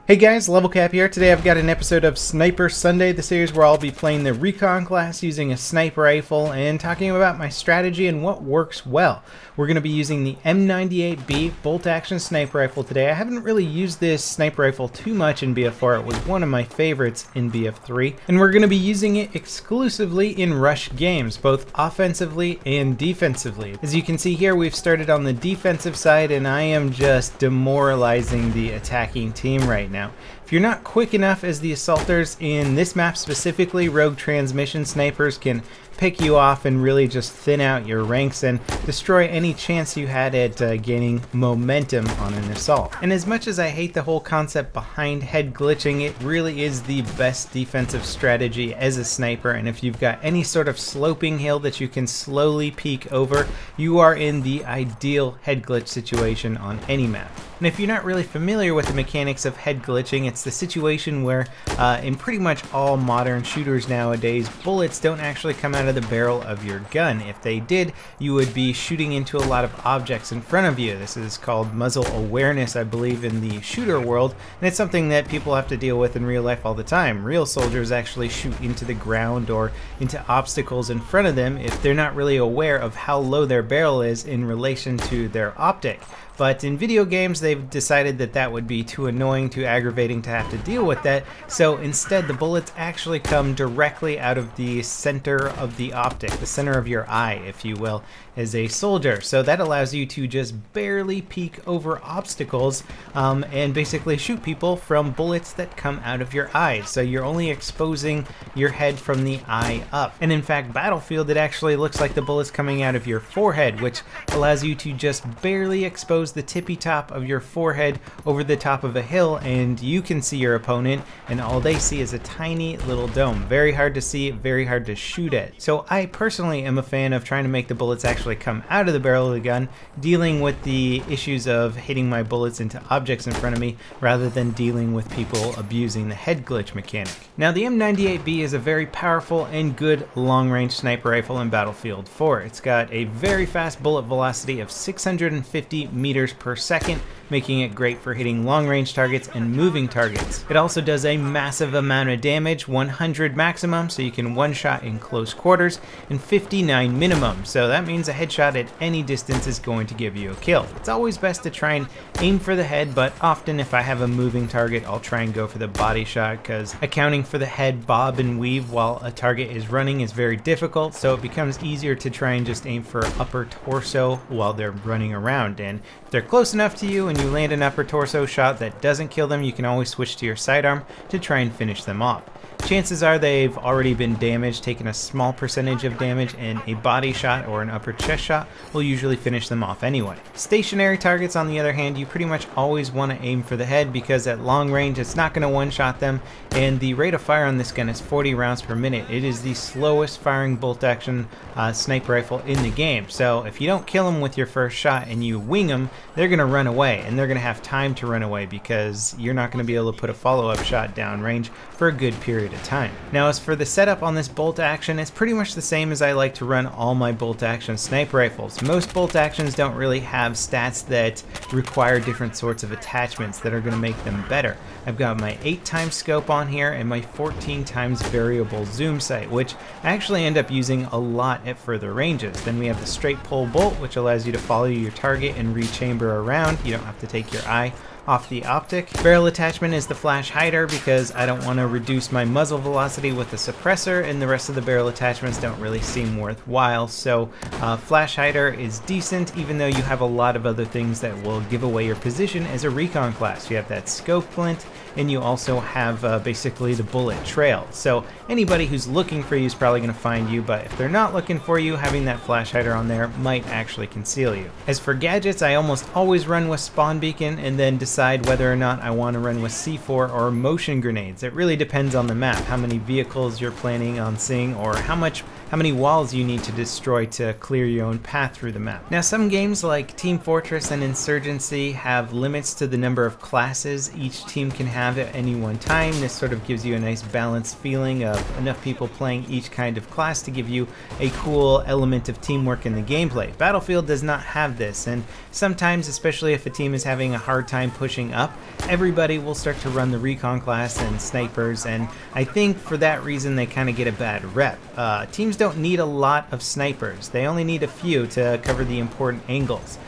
Hey guys, LevelCap here. Today I've got an episode of Sniper Sunday, the series where I'll be playing the recon class using a sniper rifle and talking about my strategy and what works well. We're going to be using the M98B bolt-action sniper rifle today. I haven't really used this sniper rifle too much in BF4. It was one of my favorites in BF3, and we're going to be using it exclusively in rush games, both offensively and defensively. As you can see here, we've started on the defensive side, and I am just demoralizing the attacking team right now. If you're not quick enough as the assaulters in this map specifically, rogue transmission snipers can pick you off and really just thin out your ranks and destroy any chance you had at gaining momentum on an assault. And as much as I hate the whole concept behind head glitching, it really is the best defensive strategy as a sniper, and if you've got any sort of sloping hill that you can slowly peek over, you are in the ideal head glitch situation on any map. And if you're not really familiar with the mechanics of head glitching, it's the situation where in pretty much all modern shooters nowadays, bullets don't actually come out of the barrel of your gun. If they did, you would be shooting into a lot of objects in front of you. This is called Muzzle Awareness, I believe, in the shooter world, and it's something that people have to deal with in real life all the time. Real soldiers actually shoot into the ground or into obstacles in front of them if they're not really aware of how low their barrel is in relation to their optic. But in video games, they've decided that that would be too annoying, too aggravating to have to deal with that, so instead the bullets actually come directly out of the center of the optic, the center of your eye, if you will, as a soldier. So that allows you to just barely peek over obstacles and basically shoot people from bullets that come out of your eyes. So you're only exposing your head from the eye up. And in fact, Battlefield, it actually looks like the bullets coming out of your forehead, which allows you to just barely expose the tippy top of your forehead over the top of a hill, and you can see your opponent, and all they see is a tiny little dome. Very hard to see, very hard to shoot at. So I personally am a fan of trying to make the bullets actually come out of the barrel of the gun, dealing with the issues of hitting my bullets into objects in front of me, rather than dealing with people abusing the head glitch mechanic. Now, the M98B is a very powerful and good long-range sniper rifle in Battlefield 4. It's got a very fast bullet velocity of 650 meters per second, making it great for hitting long-range targets and moving targets. It also does a massive amount of damage, 100 maximum, so you can one-shot in close quarters, and 59 minimum, so that means a headshot at any distance is going to give you a kill. It's always best to try and aim for the head, but often if I have a moving target, I'll try and go for the body shot, because accounting for the head bob and weave while a target is running is very difficult, so it becomes easier to try and just aim for upper torso while they're running around. And if they're close enough to you and you land an upper torso shot that doesn't kill them, you can always switch to your sidearm to try and finish them off. Chances are they've already been damaged, taken a small percentage of damage, and a body shot or an upper chest shot will usually finish them off anyway. Stationary targets, on the other hand, you pretty much always want to aim for the head, because at long range it's not going to one-shot them, and the rate of fire on this gun is 40 rounds per minute. It is the slowest firing bolt-action sniper rifle in the game, so if you don't kill them with your first shot and you wing them, they're going to run away, and they're going to have time to run away because you're not going to be able to put a follow-up shot downrange for a good period of time. Now, as for the setup on this bolt action, it's pretty much the same as I like to run all my bolt action sniper rifles. Most bolt actions don't really have stats that require different sorts of attachments that are going to make them better. I've got my 8x scope on here and my 14x variable zoom sight, which I actually end up using a lot at further ranges. Then we have the straight pull bolt, which allows you to follow your target and rechamber around. You don't have to take your eye off the optic. Barrel attachment is the flash hider, because I don't want to reduce my muzzle velocity with the suppressor, and the rest of the barrel attachments don't really seem worthwhile, so flash hider is decent, even though you have a lot of other things that will give away your position as a recon class. You have that scope flint, and you also have basically the bullet trail. So anybody who's looking for you is probably going to find you, but if they're not looking for you, having that flash hider on there might actually conceal you. As for gadgets, I almost always run with spawn beacon and then decide whether or not I want to run with C4 or motion grenades. It really depends on the map, how many vehicles you're planning on seeing, or how many walls you need to destroy to clear your own path through the map. Now, some games like Team Fortress and Insurgency have limits to the number of classes each team can have at any one time. This sort of gives you a nice balanced feeling of enough people playing each kind of class to give you a cool element of teamwork in the gameplay. Battlefield does not have this, and sometimes, especially if a team is having a hard time pushing up, everybody will start to run the recon class and snipers, and I think for that reason they kind of get a bad rep. Teams don't need a lot of snipers. They only need a few to cover the important angles.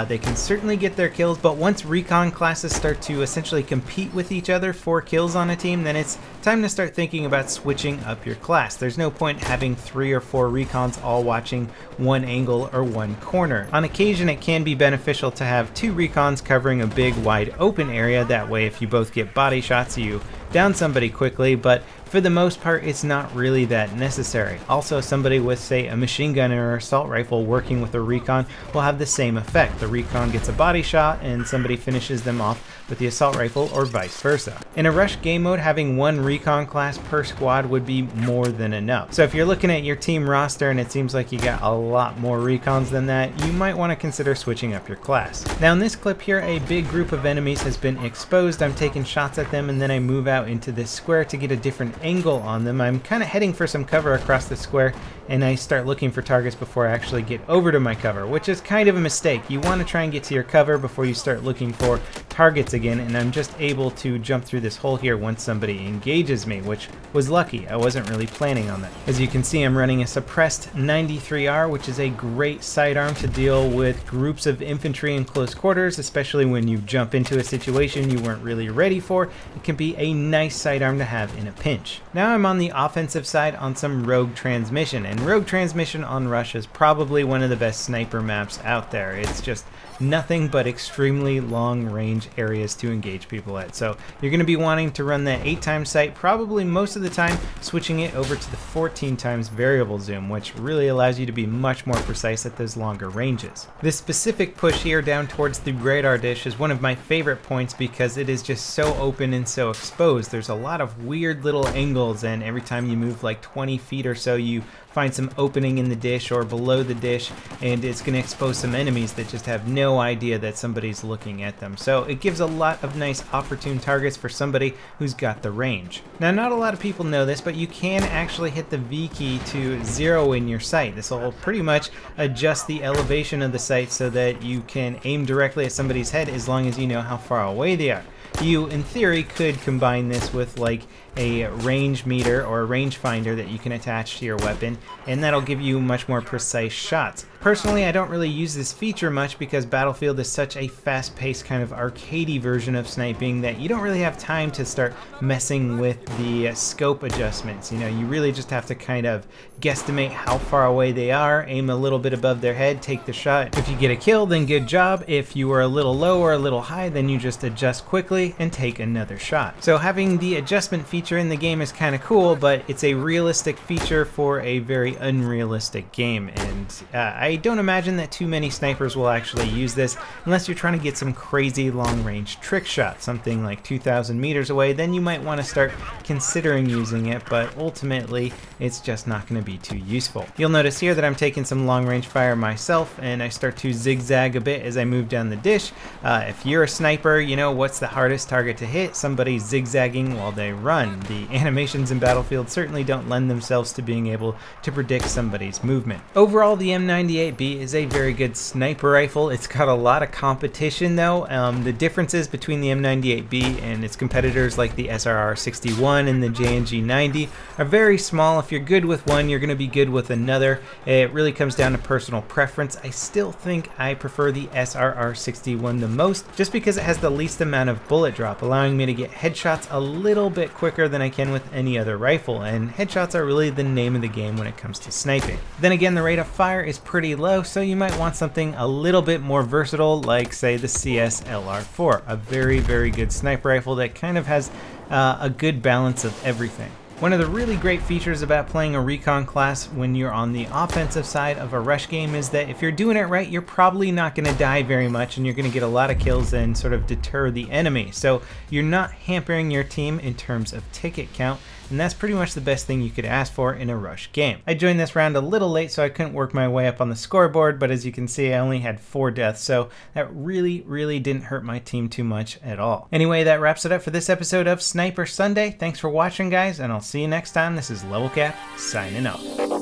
They can certainly get their kills, but once recon classes start to essentially compete with each other for kills on a team, then it's time to start thinking about switching up your class. There's no point having 3 or 4 recons all watching one angle or one corner. On occasion, it can be beneficial to have 2 recons covering a big wide open area. That way, if you both get body shots, you down somebody quickly, but for the most part, it's not really that necessary. Also, somebody with, say, a machine gun or assault rifle working with a recon will have the same effect. The recon gets a body shot and somebody finishes them off with the assault rifle, or vice versa. In a rush game mode, having 1 recon class per squad would be more than enough. So if you're looking at your team roster and it seems like you got a lot more recons than that, you might want to consider switching up your class. Now in this clip here, a big group of enemies has been exposed. I'm taking shots at them and then I move out into this square to get a different angle on them. I'm kind of heading for some cover across the square, and I start looking for targets before I actually get over to my cover, which is kind of a mistake. You want to try and get to your cover before you start looking for targets again, and I'm just able to jump through this hole here once somebody engages me, which was lucky. I wasn't really planning on that. As you can see, I'm running a suppressed 93R, which is a great sidearm to deal with groups of infantry in close quarters, especially when you jump into a situation you weren't really ready for. It can be a nice sidearm to have in a pinch. Now I'm on the offensive side on some Rogue Transmission, and Rogue Transmission on Rush is probably one of the best sniper maps out there. It's just nothing but extremely long range areas to engage people at. So you're going to be wanting to run that 8x sight probably most of the time, switching it over to the 14x variable zoom, which really allows you to be much more precise at those longer ranges. This specific push here down towards the radar dish is one of my favorite points because it is just so open and so exposed. There's a lot of weird little angles, and every time you move like 20 feet or so, you find some opening in the dish or below the dish, and it's going to expose some enemies that just have no idea that somebody's looking at them. So it gives a lot of nice opportune targets for somebody who's got the range. Now, not a lot of people know this, but you can actually hit the V key to zero in your sight. This will pretty much adjust the elevation of the sight so that you can aim directly at somebody's head as long as you know how far away they are. You, in theory, could combine this with like a range meter or a range finder that you can attach to your weapon, and that'll give you much more precise shots. Personally, I don't really use this feature much because Battlefield is such a fast-paced kind of arcadey version of sniping that you don't really have time to start messing with the scope adjustments. You know, you really just have to kind of guesstimate how far away they are, aim a little bit above their head, take the shot. If you get a kill, then good job. If you are a little low or a little high, then you just adjust quickly and take another shot. So having the adjustment feature in the game is kind of cool, but it's a realistic feature for a very unrealistic game, and I don't imagine that too many snipers will actually use this unless you're trying to get some crazy long-range trick shot, something like 2,000 meters away. Then you might want to start considering using it, but ultimately it's just not going to be too useful. You'll notice here that I'm taking some long-range fire myself, and I start to zigzag a bit as I move down the dish. If you're a sniper, you know what's the hardest target to hit? Somebody zigzagging while they run. The animations in Battlefield certainly don't lend themselves to being able to predict somebody's movement. Overall, the M98B is a very good sniper rifle. It's got a lot of competition though. The differences between the M98B and its competitors like the SRR61 and the JNG90 are very small. If you're good with one, you're going to be good with another. It really comes down to personal preference. I still think I prefer the SRR61 the most, just because it has the least amount of bullet drop, allowing me to get headshots a little bit quicker than I can with any other rifle, and headshots are really the name of the game when it comes to sniping. Then again, the rate of fire is pretty low, so you might want something a little bit more versatile, like say the CS LR4, a very good sniper rifle that kind of has a good balance of everything. One of the really great features about playing a recon class when you're on the offensive side of a rush game is that if you're doing it right, you're probably not going to die very much, and you're going to get a lot of kills and sort of deter the enemy. So you're not hampering your team in terms of ticket count, and that's pretty much the best thing you could ask for in a rush game. I joined this round a little late, so I couldn't work my way up on the scoreboard, but as you can see, I only had 4 deaths, so that really didn't hurt my team too much at all. Anyway, that wraps it up for this episode of Sniper Sunday. Thanks for watching, guys, and I'll see you next time. This is LevelCap, signing off.